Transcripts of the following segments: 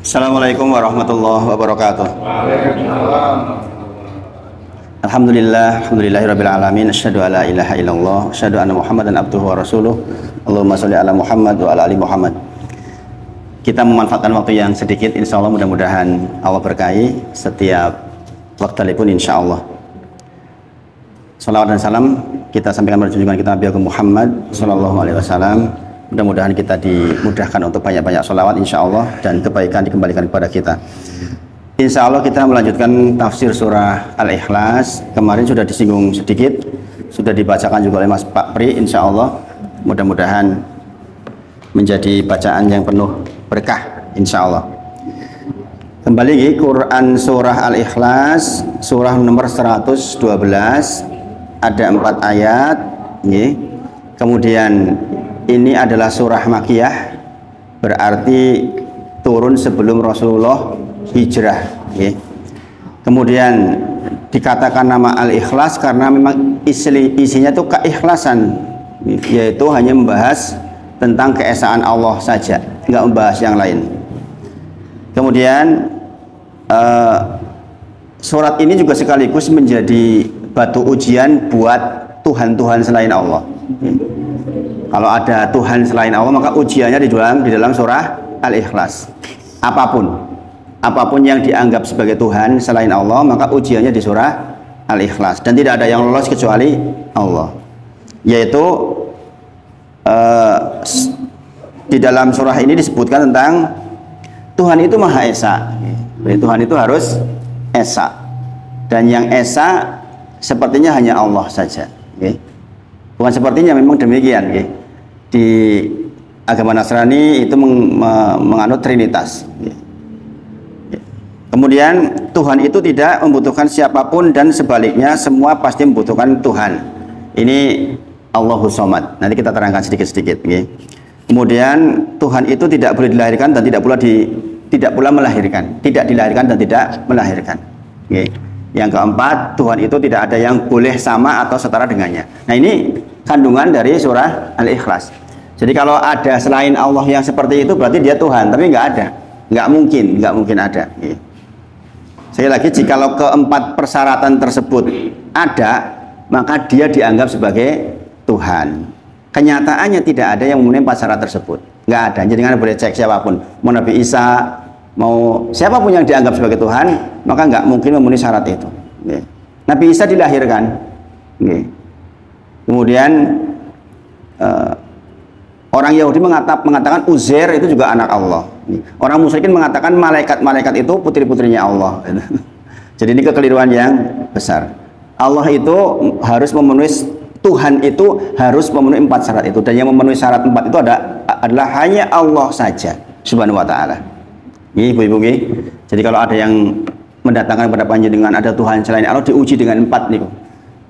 Assalamualaikum warahmatullahi wabarakatuh. Alhamdulillahirabbil alamin, asyhadu alla ilaha illallah, asyhadu anna Muhammadan abduhu wa rasuluh. Allahumma sholli ala Muhammad wa ala ali Muhammad. Kita memanfaatkan waktu yang sedikit, insya Allah mudah-mudahan Allah berkahi setiap waktu pun insya Allah. Salawat dan salam kita sampaikan pada junjungan kita Nabi Muhammad sallallahu alaihi wasallam. Mudah-mudahan kita dimudahkan untuk banyak-banyak sholawat insya Allah, dan kebaikan dikembalikan kepada kita. Insya Allah kita melanjutkan tafsir surah Al-Ikhlas. Kemarin sudah disinggung sedikit, sudah dibacakan juga oleh Mas Pak Pri. Insya Allah mudah-mudahan menjadi bacaan yang penuh berkah insya Allah. Kembali ke Quran surah Al-Ikhlas, surah nomor 112, ada 4 ayat. Kemudian ini adalah surah Makkiyah, berarti turun sebelum Rasulullah hijrah. Kemudian dikatakan nama Al-Ikhlas karena memang isinya itu keikhlasan, yaitu hanya membahas tentang keesaan Allah saja, nggak membahas yang lain. Kemudian surat ini juga sekaligus menjadi batu ujian buat Tuhan-Tuhan selain Allah. Kalau ada Tuhan selain Allah, maka ujiannya di dalam surah Al-Ikhlas. Apapun yang dianggap sebagai Tuhan selain Allah, maka ujiannya di surah Al-Ikhlas. Dan tidak ada yang lolos kecuali Allah. Yaitu di dalam surah ini disebutkan tentang Tuhan itu Maha Esa. Tuhan itu harus Esa. Dan yang Esa sepertinya hanya Allah saja. Bukan sepertinya, memang demikian. Di agama Nasrani itu menganut Trinitas. Kemudian Tuhan itu tidak membutuhkan siapapun, dan sebaliknya semua pasti membutuhkan Tuhan. Ini Allahus Somad. Nanti kita terangkan sedikit-sedikit. Kemudian Tuhan itu tidak boleh dilahirkan dan tidak pula melahirkan. Tidak dilahirkan dan tidak melahirkan. Yang keempat, Tuhan itu tidak ada yang boleh sama atau setara dengannya. Nah, ini kandungan dari surah Al-Ikhlas. Jadi kalau ada selain Allah yang seperti itu, berarti dia Tuhan, tapi nggak ada, nggak mungkin ada. Sekali lagi, jikalau keempat persyaratan tersebut ada, maka dia dianggap sebagai Tuhan. Kenyataannya tidak ada yang memenuhi 4 syarat tersebut, nggak ada. Jadi nggak boleh cek siapapun, mau Nabi Isa, mau siapapun yang dianggap sebagai Tuhan, maka nggak mungkin memenuhi syarat itu. Nabi Isa dilahirkan, kemudian orang Yahudi mengatakan Uzair itu juga anak Allah. Orang musyrikin mengatakan malaikat itu putri-putrinya Allah. Jadi ini kekeliruan yang besar. Allah itu harus memenuhi, Tuhan itu harus memenuhi 4 syarat itu, dan yang memenuhi syarat 4 itu adalah hanya Allah saja subhanahu wa ta'ala. Ibu-ibu, jadi kalau ada yang mendatangkan pada panjenengan ada Tuhan selain Allah, diuji dengan 4 nih,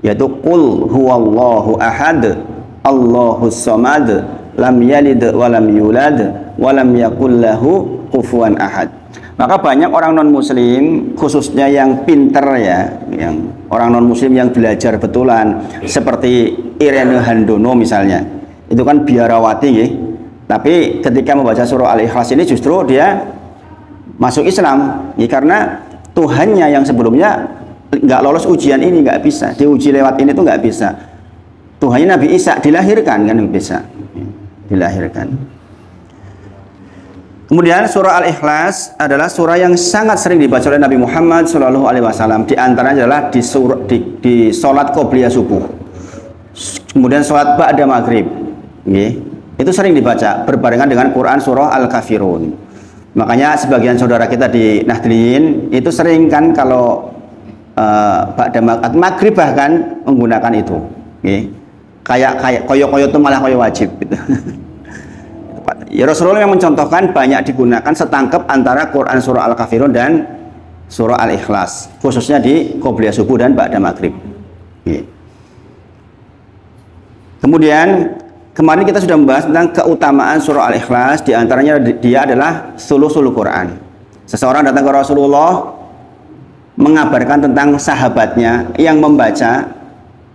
yaitu qul huwallahu ahad, Allahus samad, lam yalid wa lam yulad wa lam yakul lahu kufuwan ahad. Maka banyak orang non muslim, khususnya yang pinter yang orang non muslim yang belajar betulan, seperti Irene Handono misalnya, itu kan biarawati tapi ketika membaca surah Al-Ikhlas ini justru dia masuk Islam, karena Tuhannya yang sebelumnya nggak lolos ujian ini, nggak bisa diuji lewat ini tuh nggak bisa. Tuhannya Nabi Isa dilahirkan kan bisa dilahirkan. Kemudian surah Al-Ikhlas adalah surah yang sangat sering dibaca oleh Nabi Muhammad SAW. Di antaranya adalah di sholat qobliyah subuh, kemudian sholat ba'da maghrib. Itu sering dibaca berbarengan dengan Quran surah Al-Kafirun. Makanya sebagian saudara kita di Nahdliyin itu sering kan kalau ba'da maghrib bahkan menggunakan itu. Kayak koyo-koyo itu malah koyo wajib gitu. Ya, Rasulullah yang mencontohkan banyak digunakan setangkep antara Quran surah Al-Kafirun dan surah Al-Ikhlas, khususnya di qobliyah subuh dan ba'da maghrib. Kemudian kemarin kita sudah membahas tentang keutamaan surah Al-Ikhlas. Di antaranya dia adalah sulusul Quran. Seseorang datang ke Rasulullah mengabarkan tentang sahabatnya yang membaca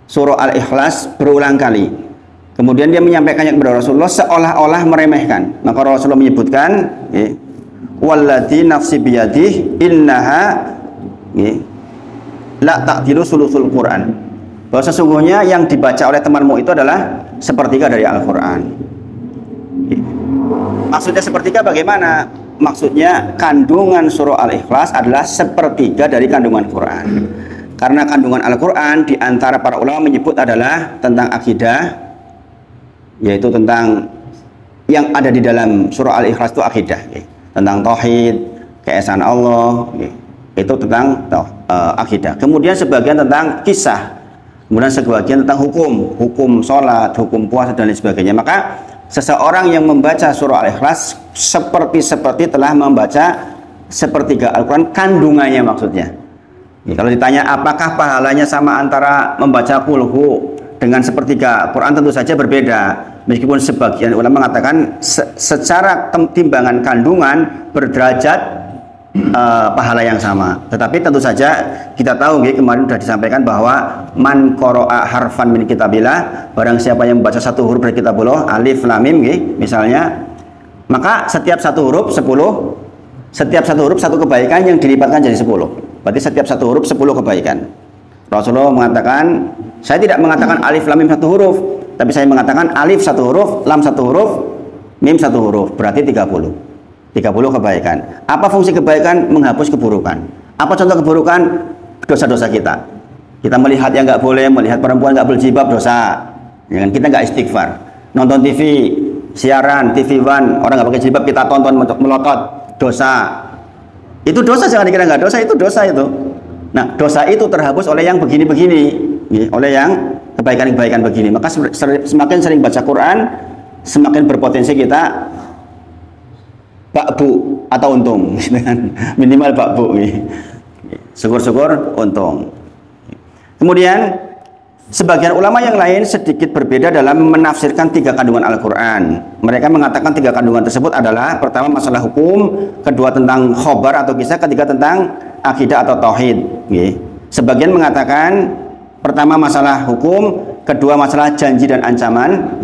surah Al-Ikhlas berulang kali. Kemudian dia menyampaikannya kepada Rasulullah seolah-olah meremehkan. Maka Rasulullah menyebutkan, wallati nafsi biyadih innaha la ta'dilu sulusul Quran. Bahwa sesungguhnya yang dibaca oleh temanmu itu adalah sepertiga dari Al-Quran. Maksudnya sepertiga bagaimana? Maksudnya kandungan surah Al-Ikhlas adalah sepertiga dari kandungan Quran. Karena kandungan Al-Quran di antara para ulama menyebut adalah tentang akidah, yaitu tentang yang ada di dalam surah Al-Ikhlas itu akidah, tentang tauhid, keesaan Allah, itu tentang akidah. Kemudian sebagian tentang kisah, kemudian sebagian tentang hukum sholat, hukum puasa dan lain sebagainya. Maka seseorang yang membaca surah Al-Ikhlas seperti telah membaca sepertiga Al-Quran kandungannya maksudnya. Kalau ditanya apakah pahalanya sama antara membaca kulhu dengan sepertiga Quran, tentu saja berbeda. Meskipun sebagian ulama mengatakan secara timbangan kandungan berderajat pahala yang sama. Tetapi tentu saja kita tahu, kemarin sudah disampaikan bahwa man qara'a harfan min kitabillah, barang siapa yang membaca satu huruf dari kitabullah, alif lam mim misalnya, maka setiap satu huruf 10, setiap satu huruf satu kebaikan yang dilipatkan jadi 10. Berarti setiap satu huruf 10 kebaikan. Rasulullah mengatakan, saya tidak mengatakan alif lam mim satu huruf, tapi saya mengatakan alif satu huruf, lam satu huruf, mim satu huruf, berarti 30 kebaikan. Apa fungsi kebaikan? Menghapus keburukan. Apa contoh keburukan? Dosa-dosa kita. Kita melihat yang nggak boleh, melihat perempuan nggak berjilbab, dosa. Ya kan? Kita nggak istighfar. Nonton TV, siaran, TV One, orang nggak pakai jilbab kita tonton melotot, dosa. Itu dosa, jangan dikira nggak dosa, itu dosa itu. Nah, dosa itu terhapus oleh yang begini-begini, oleh yang kebaikan-kebaikan begini. Maka semakin sering baca Quran, semakin berpotensi kita bakbu atau untung, minimal bakbu. Syukur-syukur untung. Kemudian sebagian ulama yang lain sedikit berbeda dalam menafsirkan 3 kandungan Al-Quran. Mereka mengatakan 3 kandungan tersebut adalah pertama masalah hukum, kedua tentang khobar atau kisah, ketiga tentang akidah atau tauhid. Sebagian mengatakan pertama masalah hukum, kedua masalah janji dan ancaman,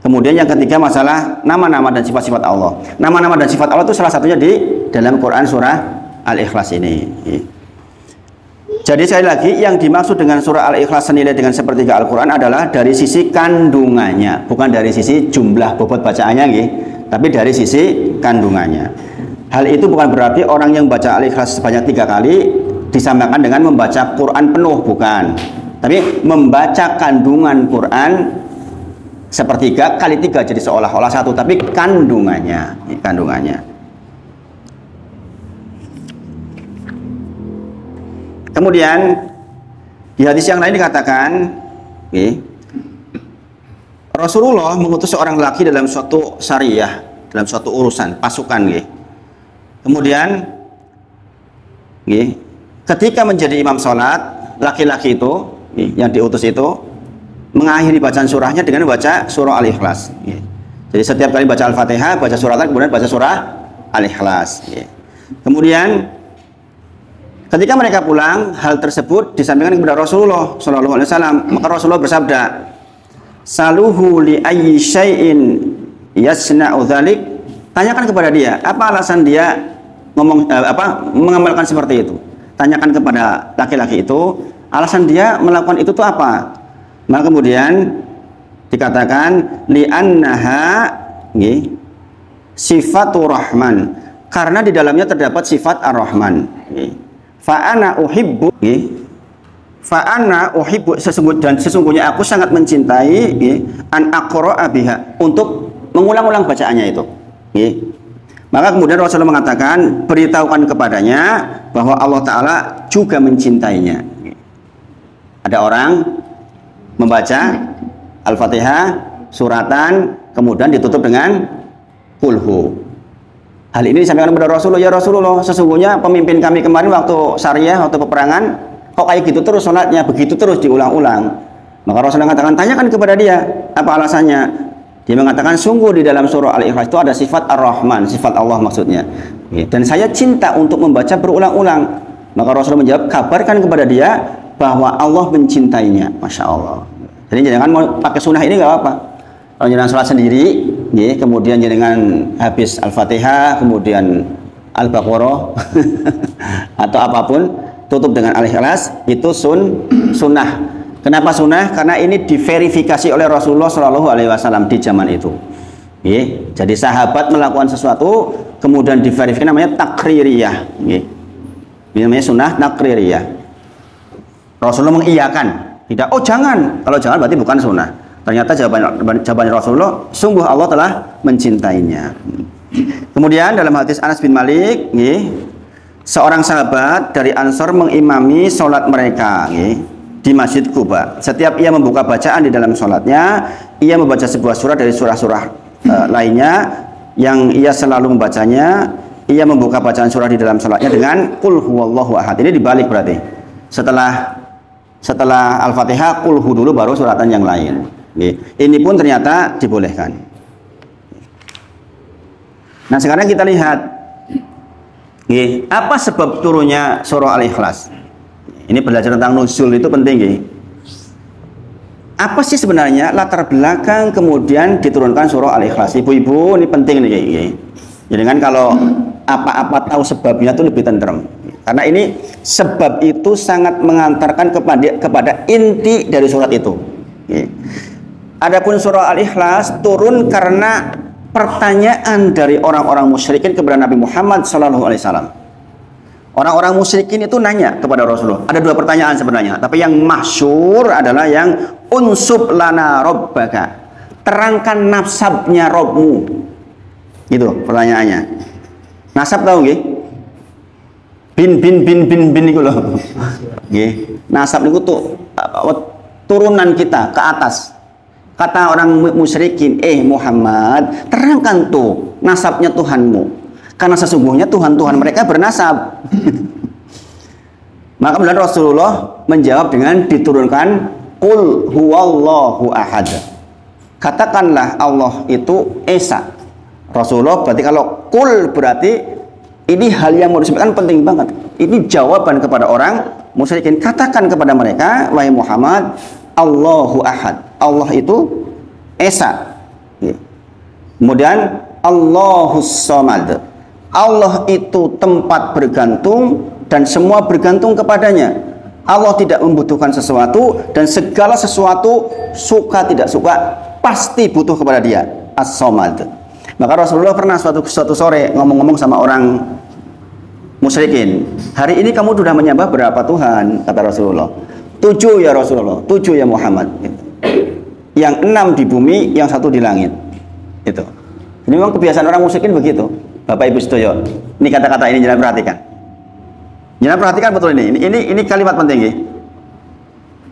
kemudian yang ketiga masalah nama-nama dan sifat-sifat Allah. Nama-nama dan sifat Allah itu salah satunya di dalam Quran surah Al-Ikhlas ini. Jadi sekali lagi, yang dimaksud dengan surah Al-Ikhlas senilai dengan sepertiga Al-Quran adalah dari sisi kandungannya, bukan dari sisi jumlah bobot bacaannya, tapi dari sisi kandungannya. Hal itu bukan berarti orang yang baca Al-Ikhlas sebanyak 3 kali disamakan dengan membaca Quran penuh, bukan. Tapi membaca kandungan Quran sepertiga kali 3, jadi seolah-olah 1, tapi kandungannya. Kemudian di hadis yang lain dikatakan, Rasulullah mengutus seorang laki dalam suatu syariah, dalam suatu urusan pasukan. Kemudian ketika menjadi imam sholat, laki-laki itu yang diutus itu mengakhiri bacaan surahnya dengan baca surah Al-Ikhlas. Jadi setiap kali baca Al-Fatihah, baca suratan, kemudian baca surah Al-Ikhlas. Kemudian ketika mereka pulang, hal tersebut disampaikan kepada Rasulullah Shallallahu Alaihi Wasallam. Maka Rasulullah bersabda, "Saluhu li ayyi syai'in yasna'u dzalik." Tanyakan kepada dia, apa alasan dia mengamalkan seperti itu. Tanyakan kepada laki-laki itu, alasan dia melakukan itu tuh apa? Maka kemudian dikatakan li'annaha sifatur rahman, karena di dalamnya terdapat sifat ar-rahman. Fa'ana uhibbu sesungguhnya aku sangat mencintai an aqra'a biha, untuk mengulang-ulang bacaannya itu. Maka kemudian Rasulullah mengatakan, beritahukan kepadanya bahwa Allah Ta'ala juga mencintainya. Ada orang membaca Al-Fatihah, suratan, kemudian ditutup dengan kulhu. Hal ini disampaikan kepada Rasulullah, ya Rasulullah, sesungguhnya pemimpin kami kemarin waktu syariah, waktu peperangan, kok kayak gitu terus sholatnya, begitu terus diulang-ulang. Maka Rasulullah mengatakan, tanyakan kepada dia, apa alasannya? Dia mengatakan, sungguh di dalam surah Al-Ikhlas itu ada sifat Ar-Rahman, sifat Allah maksudnya. Dan saya cinta untuk membaca berulang-ulang. Maka Rasulullah menjawab, kabarkan kepada dia bahwa Allah mencintainya. Masya Allah. Jadi jenengan mau pakai sunnah ini nggak apa-apa. Kalau jenengan sholat sendiri, ya, kemudian jenengan habis Al-Fatihah, kemudian Al-Baqarah atau apapun, tutup dengan Al-Ikhlas, itu sunnah. Kenapa sunnah? Karena ini diverifikasi oleh Rasulullah Shallallahu Alaihi Wasallam di zaman itu. Ya, jadi sahabat melakukan sesuatu, kemudian diverifikasi, namanya takririyah. Ya. Ini namanya sunnah takririyah. Rasulullah mengiyakan, tidak. Oh jangan, kalau jangan berarti bukan sunnah. Ternyata jawaban Rasulullah, sungguh Allah telah mencintainya. Kemudian dalam hadis Anas bin Malik, seorang sahabat dari Ansor mengimami sholat mereka di Masjid Quba. Setiap ia membuka bacaan di dalam sholatnya, ia membaca sebuah surah dari surah-surah lainnya yang ia selalu membacanya. Ia membuka bacaan surah di dalam sholatnya dengan Qul huwallahu ahad. Ini dibalik berarti. Setelah Al-Fatihah, Qul hu dulu, baru suratan yang lain. Ini pun ternyata dibolehkan. Nah sekarang kita lihat apa sebab turunnya surah Al-Ikhlas. Ini belajar tentang nuzul itu penting. Apa sih sebenarnya latar belakang kemudian diturunkan surah Al-Ikhlas? Ibu-ibu ini penting nih. Jadi kan kalau apa-apa tahu sebabnya itu lebih tentrem. Karena ini sebab itu sangat mengantarkan kepada inti dari surat itu. Adapun surah Al-Ikhlas turun karena pertanyaan dari orang-orang musyrikin kepada Nabi Muhammad SAW. Orang-orang musyrikin itu nanya kepada Rasulullah. Ada dua pertanyaan sebenarnya, tapi yang masyhur adalah yang unsub lana rabbaka. Terangkan nasabnya Rabbmu. Itu pertanyaannya. Nasab tahu nggih? Bin itu loh. Nasab itu tuh turunan kita ke atas. Kata orang musyrikin, Muhammad, terangkan tuh nasabnya Tuhanmu. Karena sesungguhnya Tuhan-Tuhan mereka bernasab. Maka kemudian Rasulullah menjawab dengan diturunkan Qul huwallahu ahad. Katakanlah Allah itu Esa. Rasulullah berarti kalau Qul berarti ini hal yang mau disampaikan penting banget. Ini jawaban kepada orang musyrikin. Katakan kepada mereka, wahai Muhammad, Allahu ahad. Allah itu Esa. Kemudian Allahus samad. Allah itu tempat bergantung dan semua bergantung kepadanya. Allah tidak membutuhkan sesuatu dan segala sesuatu suka tidak suka pasti butuh kepada Dia. As-samad. Maka Rasulullah pernah suatu sore ngomong-ngomong sama orang musyrikin. Hari ini kamu sudah menyembah berapa Tuhan? Kata Rasulullah. 7 ya Rasulullah, 7 ya Muhammad. Yang 6 di bumi, yang 1 di langit. Itu. Ini memang kebiasaan orang musyrikin begitu. Bapak Ibu setuju? Ini kata-kata ini jangan perhatikan. Jangan perhatikan betul ini. Ini kalimat penting ya.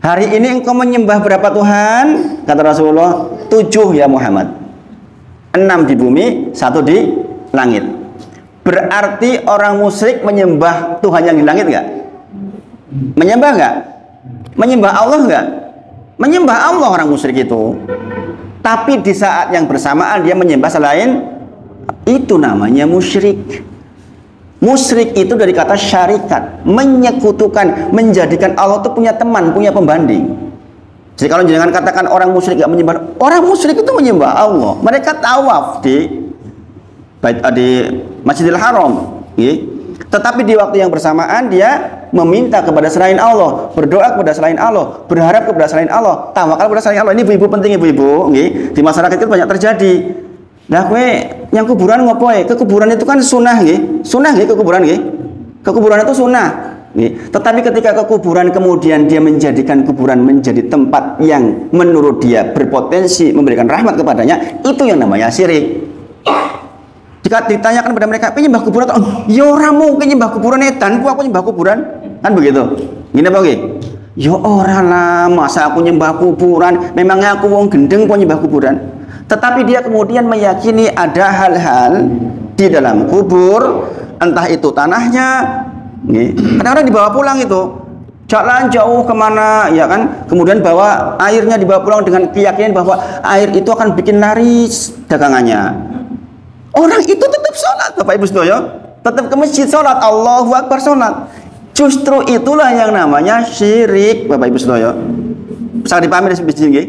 Hari ini engkau menyembah berapa Tuhan? Kata Rasulullah, 7 ya Muhammad. 6 di bumi, 1 di langit. Berarti orang musyrik menyembah Tuhan yang di langit enggak? Menyembah enggak? Menyembah Allah enggak? Menyembah Allah orang musyrik itu. Tapi di saat yang bersamaan dia menyembah selain itu, namanya musyrik. Musyrik itu dari kata syarikat, menyekutukan, menjadikan Allah itu punya teman, punya pembanding. Jadi kalau jangan katakan orang musyrik enggak menyembah, orang musyrik itu menyembah Allah. Mereka tawaf di Masjidil Haram, tetapi di waktu yang bersamaan dia meminta kepada selain Allah, berdoa kepada selain Allah, berharap kepada selain Allah, tawakal kepada selain Allah. Ini ibu-ibu penting, ibu-ibu, di masyarakat itu banyak terjadi. Nah, yang kuburan ngopoe? Ke kuburan itu kan sunnah, sunnah ke kuburan, ke kuburan itu sunnah. Tetapi ketika ke kuburan kemudian dia menjadikan kuburan menjadi tempat yang menurut dia berpotensi memberikan rahmat kepadanya, itu yang namanya syirik. Jika ditanyakan kepada mereka, penyembah kuburan, ya orang mungkin nyembah kuburan edan, aku nyembah kuburan, kan begitu? Gini apa nggih? Ya orang lah, masa aku nyembah kuburan? Memangnya aku wong gendeng kok nyembah kuburan? Tetapi dia kemudian meyakini ada hal-hal di dalam kubur, entah itu tanahnya, kadang-kadang dibawa pulang itu, jalan jauh kemana, ya kan? Kemudian bawa airnya dibawa pulang dengan keyakinan bahwa air itu akan bikin laris dagangannya. Orang itu tetap sholat, Bapak Ibu sedoyo, tetap ke masjid sholat, Allahu Akbar sholat. Justru itulah yang namanya syirik, Bapak Ibu sedoyo. Sangat dipahami dari sini.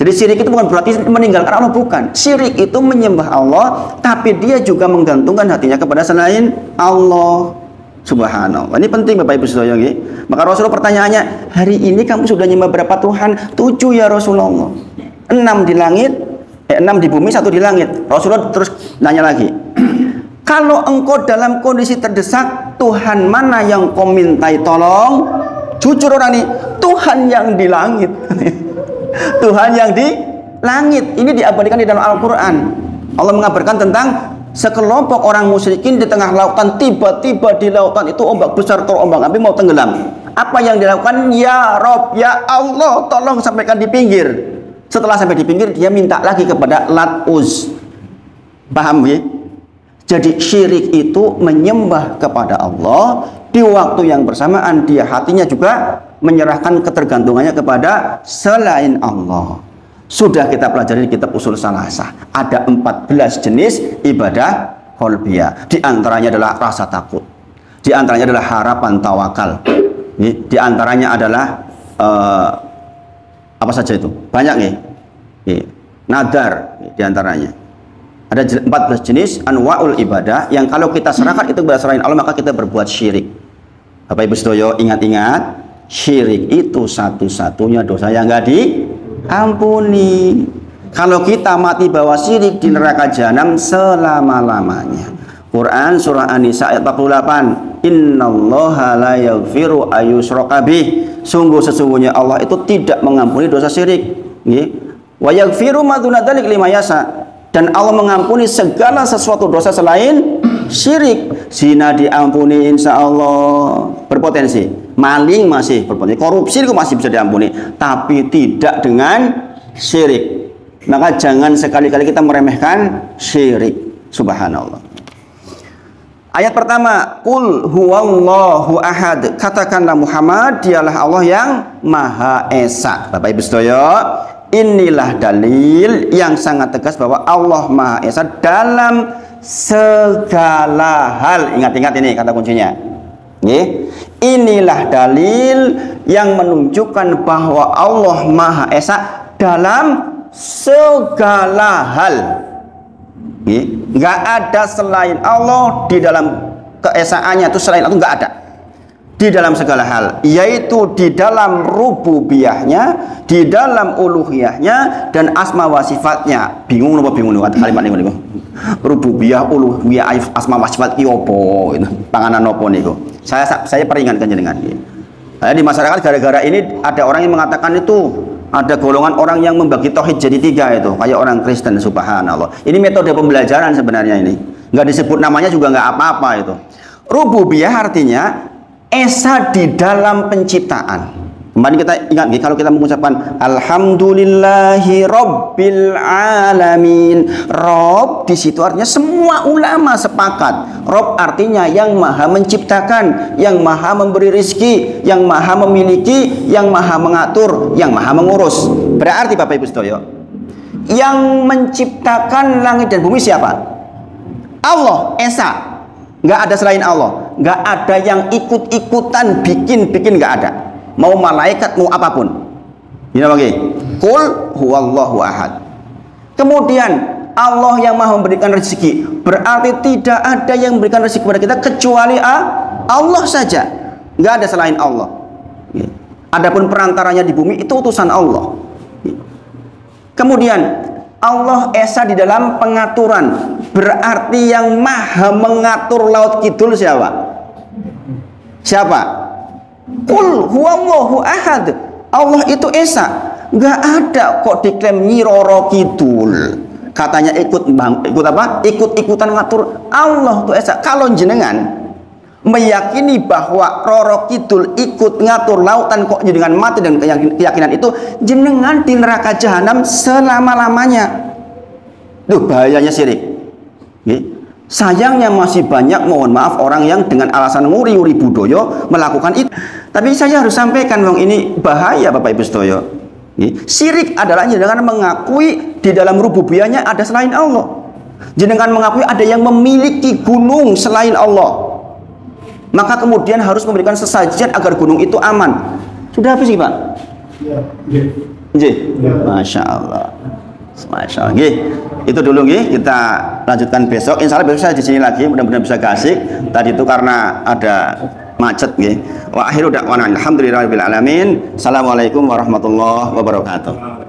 Jadi syirik itu bukan berarti meninggalkan Allah, bukan. Syirik itu menyembah Allah, tapi dia juga menggantungkan hatinya kepada selain Allah. Subhanallah. Ini penting Bapak Ibu Saudara. Maka Rasulullah pertanyaannya, hari ini kamu sudah menyembah berapa Tuhan? 7 ya Rasulullah. 6 di langit, 6 di bumi, 1 di langit. Rasulullah terus nanya lagi. Kalau engkau dalam kondisi terdesak, Tuhan mana yang kau mintai tolong? Jujur orang ini, Tuhan yang di langit. Tuhan yang di langit. Ini diabadikan di dalam Al-Quran. Allah mengabarkan tentang sekelompok orang musyrikin di tengah lautan. Tiba-tiba di lautan itu ombak besar, ombak api mau tenggelam. Apa yang dilakukan? Ya Rob, ya Allah, tolong sampaikan di pinggir. Setelah sampai di pinggir, dia minta lagi kepada Lat Uz. Paham ya? Jadi syirik itu menyembah kepada Allah, di waktu yang bersamaan dia hatinya juga menyerahkan ketergantungannya kepada selain Allah. Sudah kita pelajari di kitab Ushul Salasah, ada 14 jenis ibadah qalbiyah. Di antaranya adalah rasa takut, di antaranya adalah harapan tawakal, di antaranya adalah apa saja itu? Banyak nih. Nadar di antaranya. Ada 14 jenis anwa'ul ibadah yang kalau kita serahkan itu kepada selain Allah, maka kita berbuat syirik. Bapak Ibu Sedoyo, ingat-ingat, syirik itu satu-satunya dosa yang enggak diampuni. Kalau kita mati bawa syirik, di neraka jahanam selama-lamanya. Quran surah An-Nisa ayat 48. Innallaha la yaghfiru ayyushraka bih. Sungguh sesungguhnya Allah itu tidak mengampuni dosa syirik. Nggih. Wa yaghfiru ma duna dzalik liman yasha. Dan Allah mengampuni segala sesuatu dosa selain syirik. Zina diampuni insya Allah, berpotensi. Maling masih berpotensi. Korupsi itu masih bisa diampuni, tapi tidak dengan syirik. Maka jangan sekali-kali kita meremehkan syirik. Subhanallah. Ayat pertama, Qul huwallahu ahad. Katakanlah Muhammad, dialah Allah yang Maha Esa. Bapak Ibu sedaya, inilah dalil yang sangat tegas bahwa Allah Maha Esa dalam segala hal. Ingat-ingat ini kata kuncinya. Inilah dalil yang menunjukkan bahwa Allah Maha Esa dalam segala hal. Nggak ada selain Allah di dalam keesaannya, itu selain Allah nggak ada. Di dalam segala hal, yaitu di dalam rububiyahnya, di dalam uluhiyahnya, dan asma wa sifatnya. Bingung apa bingung kalimat ini? Rububiyah, uluhiyah, asma wa sifat ki opo? Panganan opo niku? Saya peringatkan jenengan. Di masyarakat gara-gara ini ada orang yang mengatakan itu ada golongan orang yang membagi tauhid jadi 3 itu, kayak orang Kristen. Subhanallah. Ini metode pembelajaran sebenarnya ini. Nggak disebut namanya juga nggak apa-apa itu. Rububiyah artinya esa di dalam penciptaan. Kemarin kita ingat kalau kita mengucapkan alhamdulillahi rabbil alamin. Rob di situ artinya semua ulama sepakat. Rob artinya yang maha menciptakan, yang maha memberi rizki, yang maha memiliki, yang maha mengatur, yang maha mengurus. Berarti Bapak Ibu Sedoyo, yang menciptakan langit dan bumi siapa? Allah Esa. Nggak ada selain Allah, nggak ada yang ikut-ikutan bikin-bikin, nggak ada. Mau malaikat, mau apapun. Ini lagi. Qul huwallahu ahad. Kemudian Allah yang maha memberikan rezeki, berarti tidak ada yang memberikan rezeki kepada kita kecuali Allah saja. Nggak ada selain Allah. Adapun perantaranya di bumi itu utusan Allah. Kemudian Allah Esa di dalam pengaturan, berarti yang maha mengatur laut kidul siapa? Siapa? Qul huwallahu ahad. Allah itu Esa. Nggak ada kok diklaim Nyi Roro Kidul. Katanya ikut apa? Ikut-ikutan ngatur. Allah itu Esa. Kalau jenengan meyakini bahwa Roro Kidul ikut ngatur lautan, kok jenengan mati dengan keyakinan itu, jenengan di neraka jahanam selama-lamanya. Duh, bahayanya syirik. Sayangnya masih banyak, mohon maaf, orang yang dengan alasan nguri-uri budoyo melakukan itu. Tapi saya harus sampaikan, wong ini bahaya Bapak Ibu Sedoyo. Syirik adalah jenengan mengakui di dalam rububiyahnya ada selain Allah. Jenengan mengakui ada yang memiliki gunung selain Allah. Maka kemudian harus memberikan sesajian agar gunung itu aman. Sudah habis sih Pak? Nggih. Masya Allah. Masya Allah. Nggih. Itu dulu nggih, kita lanjutkan besok. Insya Allah besok saya di sini lagi, mudah-mudahan bisa kasih. Tadi itu karena ada macet nggih. Wa akhiru da'wana alhamdulillahirabbil alamin. Assalamualaikum warahmatullahi wabarakatuh.